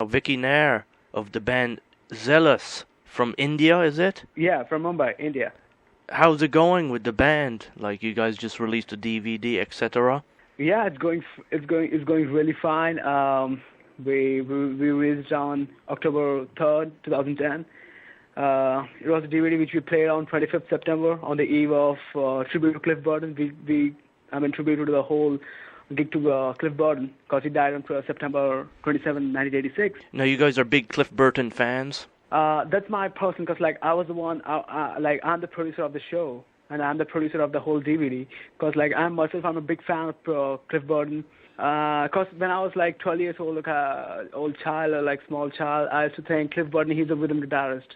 Vicky Nair of the band Zealous from India, is it? Yeah, from Mumbai, India. How's it going with the band? Like you guys just released a DVD, etc. Yeah, it's going really fine. We released on October 3rd, 2010. It was a DVD which we played on 25th September on the eve of tribute to Cliff Burton. Tribute to the whole gig to Cliff Burton because he died on September 27, 1986. Now you guys are big Cliff Burton fans. That's my person because like I was the one, like I'm the producer of the show and I'm the producer of the whole DVD because like I'm a big fan of Cliff Burton. Because when I was like 12 years old, like old child or like small child, I used to think Cliff Burton, he's a rhythm guitarist.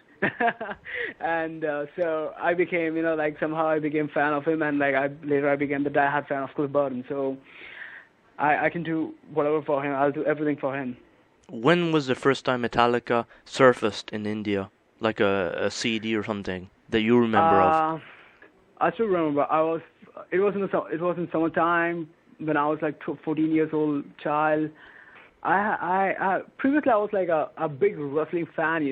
And so I became, like somehow I became fan of him, and like later I became the diehard fan of Cliff Burton. So I can do whatever for him. I'll do everything for him. When was the first time Metallica surfaced in India? Like a CD or something that you remember of? I still remember. It was in summertime when I was like 14 years old child. Previously I was like a big wrestling fan,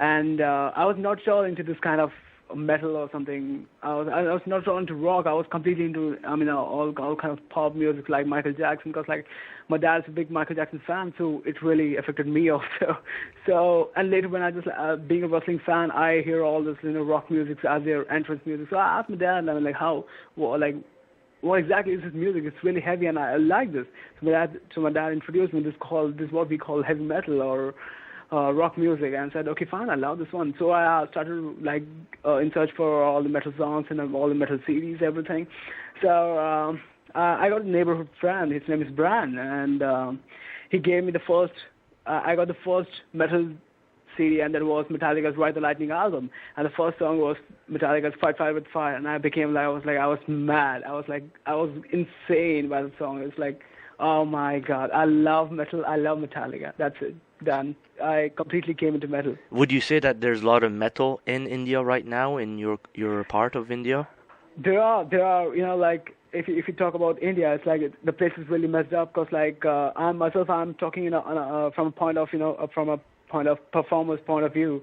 and I was not sure into this kind of metal or something. I was not sure into rock. I was completely into all kind of pop music like Michael Jackson because like my dad's a big Michael Jackson fan, so it really affected me also. So and later when I just being a wrestling fan, I hear all this rock music as their entrance music. So I asked my dad, and I'm like, what exactly is this music? It's really heavy, and I like this. So my dad introduced me this what we call heavy metal or rock music, and said, okay, fine, I love this one. So I started in search for all the metal songs and all the metal CDs, everything. So I got a neighborhood friend. His name is Brian, and he gave me the first. I got the first metal CD, and that was Metallica's Ride the Lightning album. And the first song was Metallica's Fight Fire with Fire. And I was mad. I was insane by the song. It's like, oh my God, I love metal. I love Metallica. That's it. Done. I completely came into metal. Would you say that there's a lot of metal in India right now, in your part of India? There are, like, if you talk about India, it's like the place is really messed up because, like, I'm talking, from a point of performance point of view,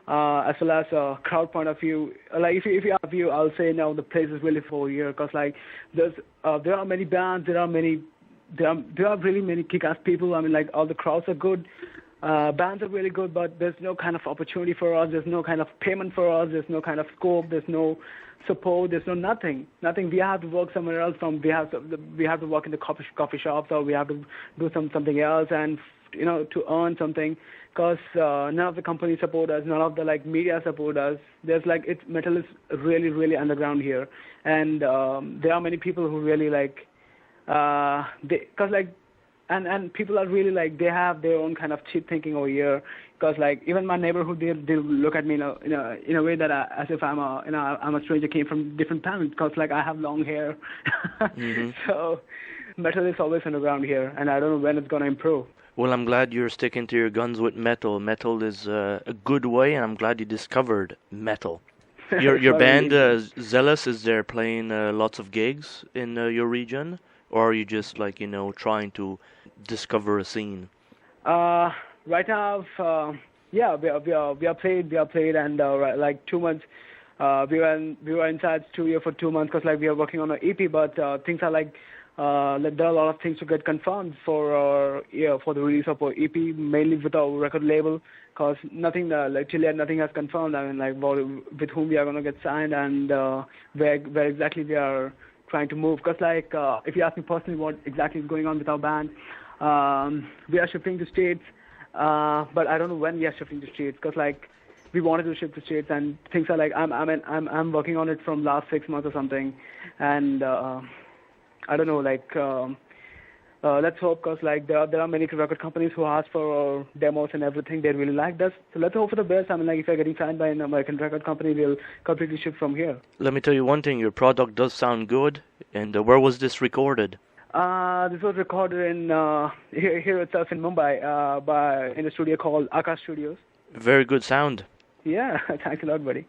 as well as a crowd point of view. Like if you have view, I'll say no, the place is really full here because like there are many bands, there are really many kick-ass people. I mean, like all the crowds are good, bands are really good, but there's no kind of opportunity for us. There's no kind of payment for us. There's no kind of scope. There's no support. There's no nothing. We have to work somewhere else. We have to work in the coffee shops, or we have to do something else and to earn something. Because none of the companies support us, none of the media support us. There's metal is really, really underground here, and there are many people who really and people are really they have their own kind of cheap thinking over here. Because even my neighborhood, they look at me in a way that as if I'm a stranger, came from different planet. Because I have long hair, Mm-hmm. So metal is always underground here, and I don't know when it's gonna improve. Well, I'm glad you're sticking to your guns with metal. Metal is a good way, and I'm glad you discovered metal. Your band, Zealous, is there playing lots of gigs in your region? Or are you just trying to discover a scene? Right now, yeah, we are played, and 2 months. We were inside studio for 2 months because we are working on an EP, but things are there are a lot of things to get confirmed for the release of our EP, mainly with our record label, because nothing till yet nothing has confirmed. I mean with whom we are gonna get signed and where exactly we are trying to move. Because if you ask me personally what exactly is going on with our band, we are shifting to States, but I don't know when we are shifting to States because we wanted to shift to States, and things are I'm working on it from last 6 months or something, and I don't know let's hope because there are many record companies who ask for demos and everything. They really like us, so let's hope for the best. I mean if you're getting signed by an American record company, we'll completely shift from here. Let me tell you one thing, your product does sound good. And where was this recorded? This was recorded in here itself in Mumbai in a studio called Akash Studios. Very good sound. Yeah, thanks a lot, buddy.